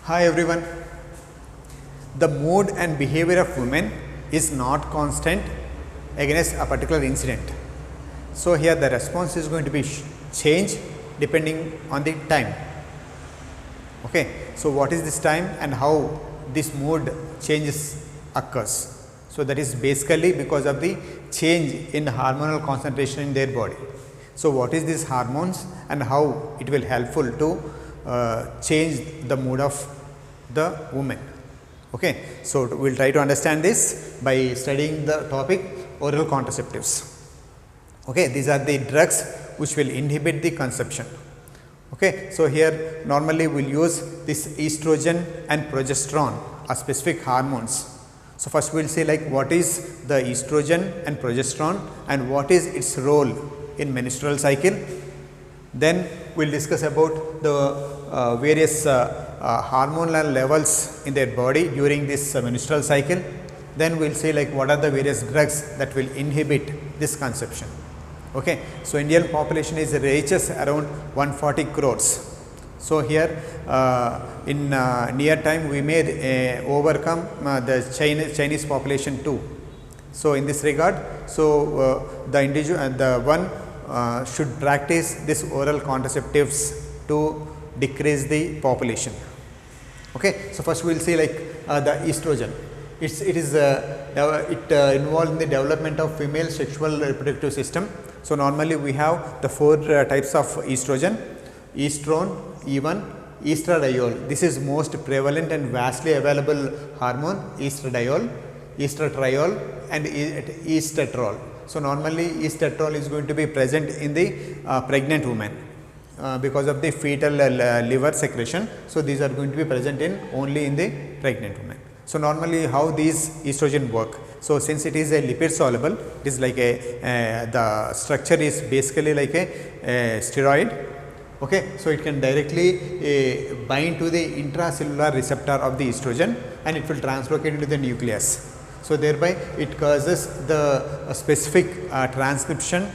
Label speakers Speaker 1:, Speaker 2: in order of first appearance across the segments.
Speaker 1: Hi everyone. The mood and behavior of women is not constant against a particular incident. So, here the response is going to be changed depending on the time. Okay. So, what is this time and how this mood changes occurs? So, that is basically because of the change in hormonal concentration in their body. So, what is these hormones and how it will helpful to change the mood of the woman. Okay. So, we will try to understand this by studying the topic oral contraceptives. Okay. These are the drugs which will inhibit the conception. Okay. So, here normally we will use this estrogen and progesterone as specific hormones. So, first we will see like what is the estrogen and progesterone and what is its role in menstrual cycle. Then we will discuss about the various hormonal levels in their body during this menstrual cycle. Then we will say like what are the various drugs that will inhibit this conception. Okay. So, Indian population is reaches around 140 crores. So, here in near time we may overcome the Chinese population too. So, in this regard, so the individual the one should practice this oral contraceptives to decrease the population. Okay. So, first we will see like the estrogen. It involved in the development of female sexual reproductive system. So, normally we have the four types of estrogen: estrone, E1, estradiol. This is most prevalent and vastly available hormone: estradiol, estratriol and estetrol. So, normally estetrol is going to be present in the pregnant woman because of the fetal liver secretion. So, these are going to be present in only in the pregnant woman. So, normally how these estrogen work? So, since it is a lipid soluble, it is like the structure is basically like a steroid. Okay. So, it can directly bind to the intracellular receptor of the estrogen and it will translocate into the nucleus. So, thereby it causes the specific transcription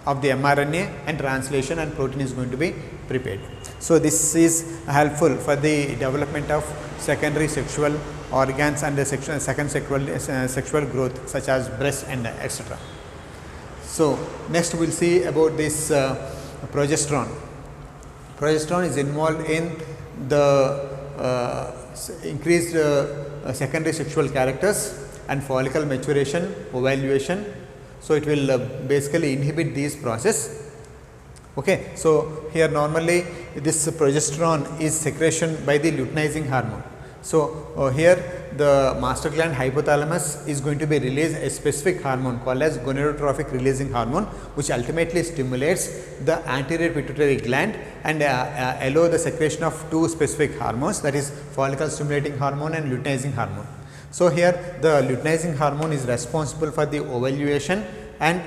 Speaker 1: of the mRNA and translation and protein is going to be prepared. So, this is helpful for the development of secondary sexual organs and the sexual growth such as breast and etc. So, next we will see about this progesterone. Progesterone is involved in the increased secondary sexual characters and follicle maturation, ovulation. So, it will basically inhibit these process. Okay. So, here normally this progesterone is secretion by the luteinizing hormone. So, here the master gland hypothalamus is going to be release a specific hormone called as gonadotrophic releasing hormone, which ultimately stimulates the anterior pituitary gland and allow the secretion of two specific hormones, that is follicle stimulating hormone and luteinizing hormone. So, here the luteinizing hormone is responsible for the ovulation and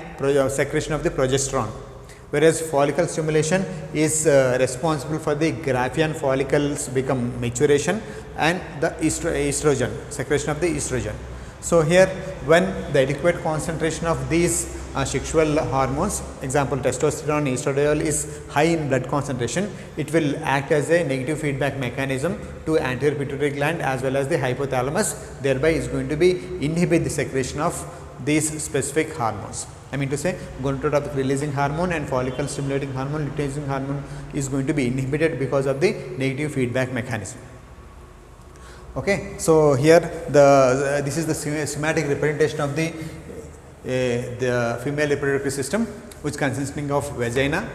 Speaker 1: secretion of the progesterone, whereas follicle stimulation is responsible for the Graafian follicles become maturation and the estrogen, secretion of the estrogen. So, here when the adequate concentration of these sexual hormones, example testosterone, estradiol is high in blood concentration, it will act as a negative feedback mechanism to anterior pituitary gland as well as the hypothalamus, thereby is going to be inhibit the secretion of these specific hormones. I mean to say gonadotrophic releasing hormone and follicle stimulating hormone, luteinizing hormone is going to be inhibited because of the negative feedback mechanism. Okay. So, here this is the schematic representation of the female reproductive system, which consisting of vagina,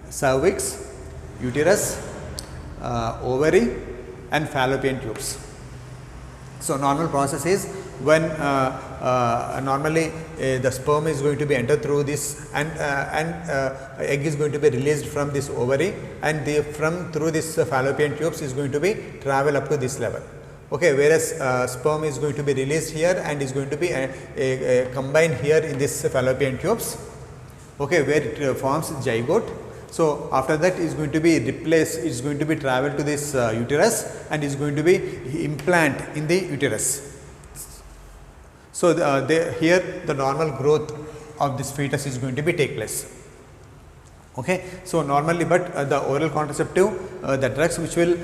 Speaker 1: cervix, uterus, ovary and fallopian tubes. So, normal process is when normally the sperm is going to be entered through this and egg is going to be released from this ovary and through this fallopian tubes is going to be travel up to this level. Okay, whereas sperm is going to be released here and is going to be combined here in this fallopian tubes, okay, where it forms zygote. So, after that is going to be replaced, is going to be travel to this uterus and is going to be implant in the uterus. So, here the normal growth of this fetus is going to be take place. Okay. So, normally, but the oral contraceptive the drugs which will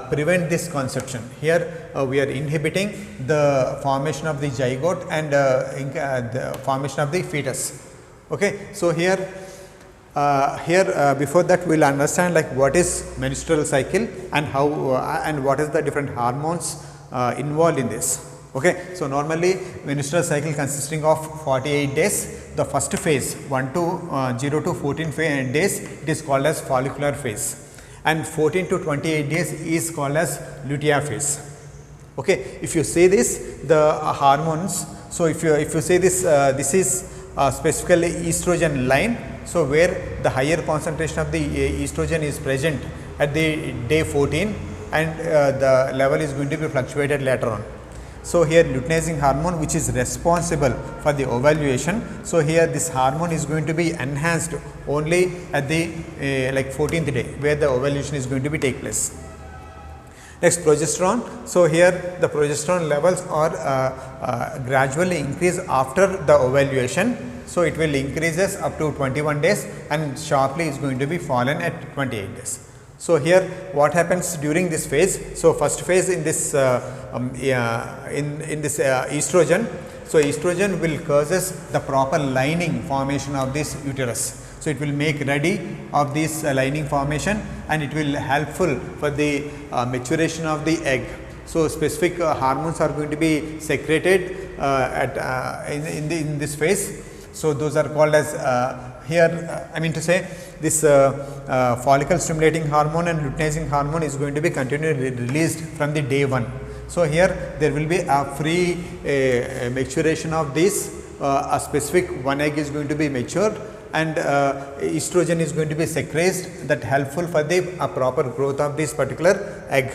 Speaker 1: prevent this conception. Here we are inhibiting the formation of the zygote and the formation of the fetus. Okay. So, here before that we will understand like what is menstrual cycle and how and what is the different hormones involved in this. Okay. So, normally menstrual cycle consisting of 48 days. The first phase 0 to 14 days, it is called as follicular phase, and 14 to 28 days is called as luteal phase. Okay. If you say this, the hormones. So, if you say this, this is specifically estrogen line. So, where the higher concentration of the estrogen is present at the day 14 and the level is going to be fluctuated later on. So, here luteinizing hormone which is responsible for the ovulation. So, here this hormone is going to be enhanced only at the like 14th day where the ovulation is going to be take place. Next, progesterone. So, here the progesterone levels are gradually increase after the ovulation. So, it will increases up to 21 days and sharply is going to be fallen at 28 days. So, here what happens during this phase? So, first phase in this estrogen. So, estrogen will causes the proper lining formation of this uterus. So, it will make ready of this lining formation and it will helpful for the maturation of the egg. So, specific hormones are going to be secreted in this phase. So, those are called as here I mean to say this follicle stimulating hormone and luteinizing hormone is going to be continually released from the day 1. So, here there will be a free maturation of this, a specific one egg is going to be matured and estrogen is going to be secreted that helpful for the proper growth of this particular egg.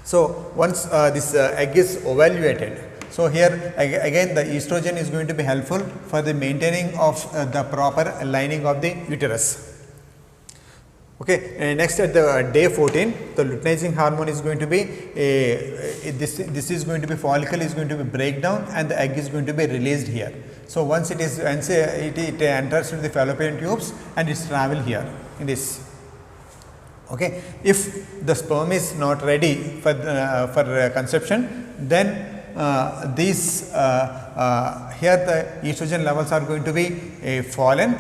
Speaker 1: So, once this egg is evaluated, so here again the estrogen is going to be helpful for the maintaining of the proper lining of the uterus. Okay. Next, at the day 14, the luteinizing hormone is going to be this is going to be follicle is going to be break down and the egg is going to be released here. So, once it enters into the fallopian tubes and it travel here in this. Okay. If the sperm is not ready for conception, then here the estrogen levels are going to be fallen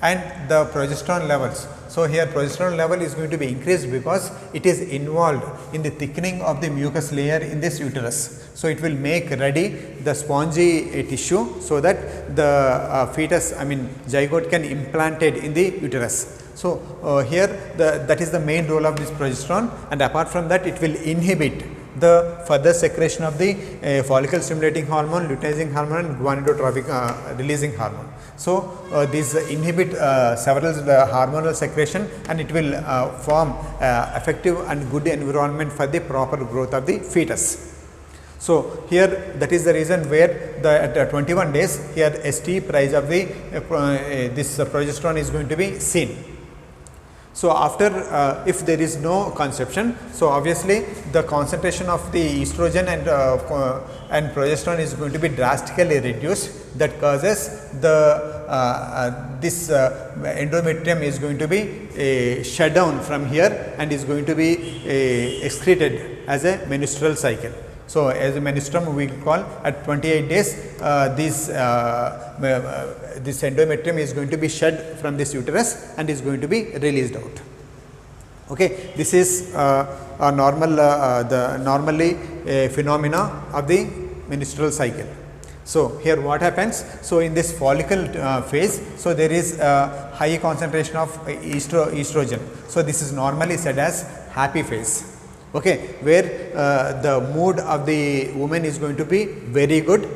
Speaker 1: and the progesterone levels. So, here progesterone level is going to be increased because it is involved in the thickening of the mucus layer in this uterus. So, it will make ready the spongy tissue so that the fetus zygote can implanted in the uterus. So, here that is the main role of this progesterone, and apart from that it will inhibit the further secretion of the follicle stimulating hormone, luteinizing hormone and gonadotrophic releasing hormone. So, these inhibit several hormonal secretion and it will form effective and good environment for the proper growth of the fetus. So, here that is the reason where at 21 days here ST price of the this progesterone is going to be seen. So, after if there is no conception, so obviously the concentration of the estrogen and progesterone is going to be drastically reduced, that causes the this endometrium is going to be shut down from here and is going to be excreted as a menstrual cycle. So, as a menstruum we call at 28 days this endometrium is going to be shed from this uterus and is going to be released out. Okay. This is a normal normally phenomena of the menstrual cycle. So, here what happens? So, in this follicle phase, so there is a high concentration of estrogen. So, this is normally said as happy phase. Okay, where the mood of the woman is going to be very good.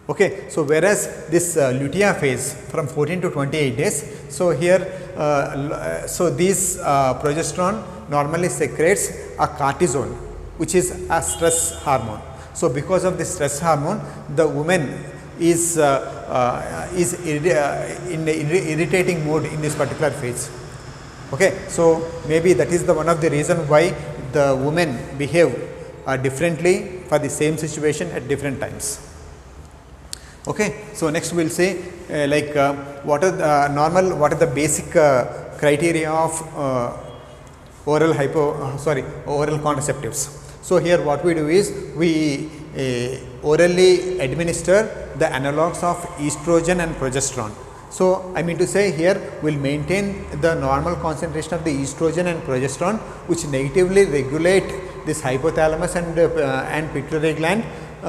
Speaker 1: Okay, so whereas this luteal phase from 14 to 28 days, so here so this progesterone normally secretes a cortisol, which is a stress hormone. So, because of this stress hormone, the woman is in irritating mood in this particular phase. Okay, so maybe that is the one of the reason why the women behave differently for the same situation at different times. Okay. So, next we will say what are the basic criteria of oral oral contraceptives. So here what we do is we orally administer the analogues of estrogen and progesterone. So I mean to say here we will maintain the normal concentration of the estrogen and progesterone, which negatively regulate this hypothalamus and pituitary gland,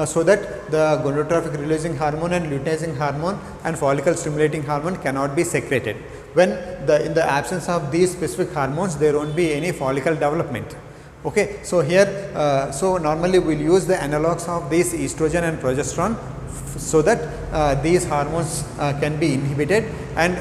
Speaker 1: so that the gonadotrophic releasing hormone and luteinizing hormone and follicle stimulating hormone cannot be secreted. When in the absence of these specific hormones, there won't be any follicle development. Okay, so here so normally we will use the analogues of these estrogen and progesterone so that these hormones can be inhibited and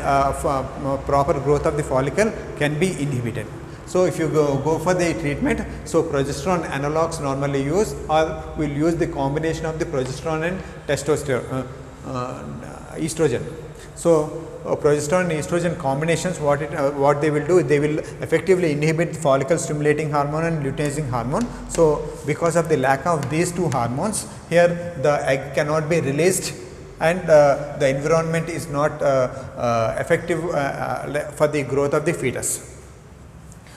Speaker 1: proper growth of the follicle can be inhibited. So if you go for the treatment, so progesterone analogues normally use, or we will use the combination of the progesterone and testosterone estrogen. So progesterone and estrogen combinations, what they will do, they will effectively inhibit follicle stimulating hormone and luteinizing hormone. So because of the lack of these two hormones, here the egg cannot be released and the environment is not effective for the growth of the fetus.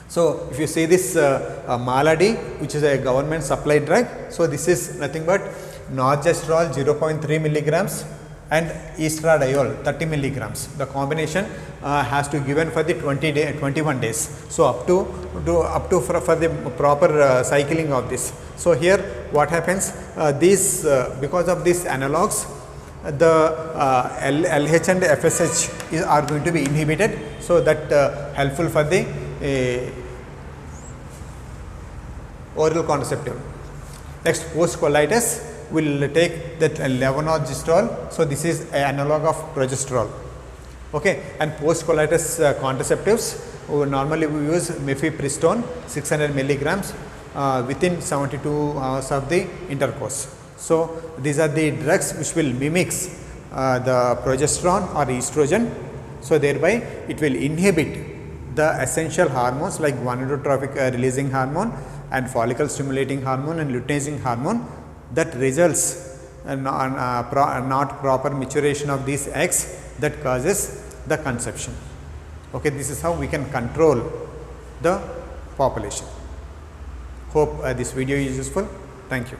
Speaker 1: So if you see this Maladi, which is a government supplied drug, so this is nothing but norgestrol 0.3 milligrams and estradiol 30 milligrams. The combination has to given for the 21 days. So up to for the proper cycling of this. So here what happens, these because of these analogues, the LH and FSH are going to be inhibited. So that helpful for the oral contraceptive. Next, post colitis, we will take that levonorgestrel. So this is an analog of progesterone. Okay, and post colitis contraceptives, normally we use mifepristone 600 milligrams within 72 hours of the intercourse. So these are the drugs which will mimics the progesterone or estrogen. So thereby it will inhibit the essential hormones like gonadotrophic releasing hormone and follicle stimulating hormone and luteinizing hormone, that results not proper maturation of these eggs, that causes the conception. Okay, this is how we can control the population. Hope this video is useful. Thank you.